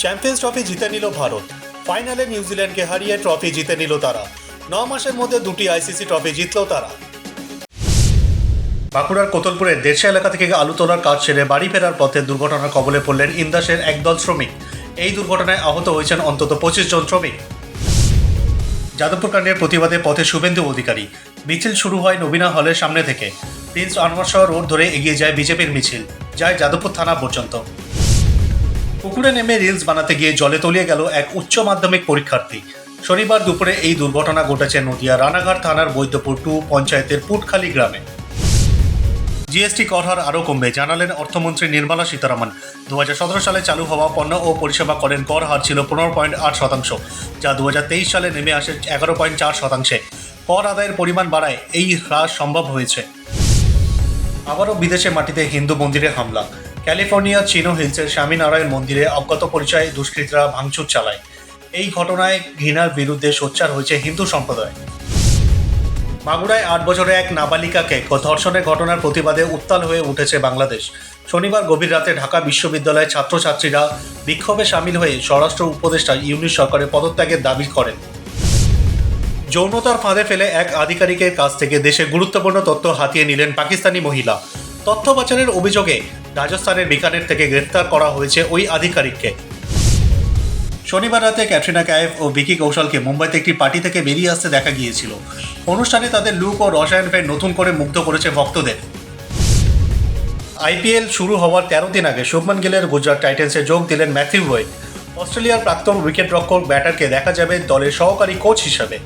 Champions trophy জিতে নিল ভারত। ফাইনালে নিউজিল্যান্ডকে হারিয়ে ট্রফি জিতে নিল তারা। 9 মাসের মধ্যে 2টি আইসিসি ট্রফি জিতল তারা। বাঁকুড়ার কোতলপুরের দেড়শা এলাকা থেকে আলু তোলার কাজ সেরে বাড়ি ফেরার পথে দুর্ঘটনার কবলে পড়লেন ইন্দাসের একদল শ্রমিক। এই দুর্ঘটনায় আহত হয়েছেন অন্তত 25 জন শ্রমিক। যাদবপুর কাণ্ডের প্রতিবাদে পথে শুভেন্দু অধিকারী। মিছিল শুরু হয় নবীনা হলের সামনে থেকে। প্রিন্স আনোয়ার শাহ রোড ধরে এগিয়ে যায় বিজেপির মিছিল, যায় যাদবপুর থানা পর্যন্ত। পুকুরে নেমে রিলস বানাতে গিয়ে জলে তলিয়ে গেল এক উচ্চ মাধ্যমিক পরীক্ষার্থী। শনিবার দুপুরে এই দুর্ঘটনা ঘটেছে নদিয়া রানাঘাট থানার বৈদ্যপুর 2 পঞ্চায়েতের পুটখালি গ্রামে। জিএসটি কর হার আরও কমবে, জানালেন অর্থমন্ত্রী নির্মলা সীতারামন। 2017 সালে চালু হওয়া পণ্য ও পরিষেবা করের কর হার ছিল 15.8%, যা 2023 সালে নেমে আসে 11.4%। কর আদায়ের পরিমাণ বাড়ায় এই হ্রাস সম্ভব হয়েছে। আবারও বিদেশে মাটিতে হিন্দু মন্দিরে হামলা। ক্যালিফোর্নিয়ার চিনো হিলসের স্বামীনারায়ণ মন্দিরে অজ্ঞাত পরিচয়ে দুষ্কৃতীরা ভাঙচুর চালায়। এই ঘটনায় ঘৃণার বিরুদ্ধে সোচ্চার হয়েছে হিন্দু সম্প্রদায়। মাগুরায় 8 বছরের এক নাবালিকাকে ধর্ষণের ঘটনার প্রতিবাদে উত্তাল হয়ে উঠেছে বাংলাদেশ। শনিবার গভীর রাতে ঢাকা বিশ্ববিদ্যালয়ের ছাত্রছাত্রীরা বিক্ষোভে সামিল হয়ে স্বরাষ্ট্র উপদেষ্টা ইউনূস সরকারের পদত্যাগের দাবি করেন। যৌনতার ফাঁদে ফেলে এক আধিকারিকের কাছ থেকে দেশের গুরুত্বপূর্ণ তথ্য হাতিয়ে নিলেন পাকিস্তানি মহিলা। তথ্য পাচারের অভিযোগে রাজস্থানের বিকানের থেকে গ্রেফতার করা হয়েছে ওই আধিকারিককে। শনিবার রাতে ক্যাটরিনা কাইফ ও ভিকি কৌশলকে মুম্বাইতে একটি পার্টি থেকে বেরিয়ে আসতে দেখা গিয়েছিল। অনুষ্ঠানে তাদের লুক ও রসায়ন ফের নতুন করে মুগ্ধ করেছে ভক্তদের। আইপিএল শুরু হওয়ার 13 দিন আগে শুভমান গিলের গুজরাট টাইটান্সে যোগ দিলেন ম্যাথিউ ওয়েড। অস্ট্রেলিয়ার প্রাক্তন উইকেটরক্ষক ব্যাটারকে দেখা যাবে দলের সহকারী কোচ হিসাবে।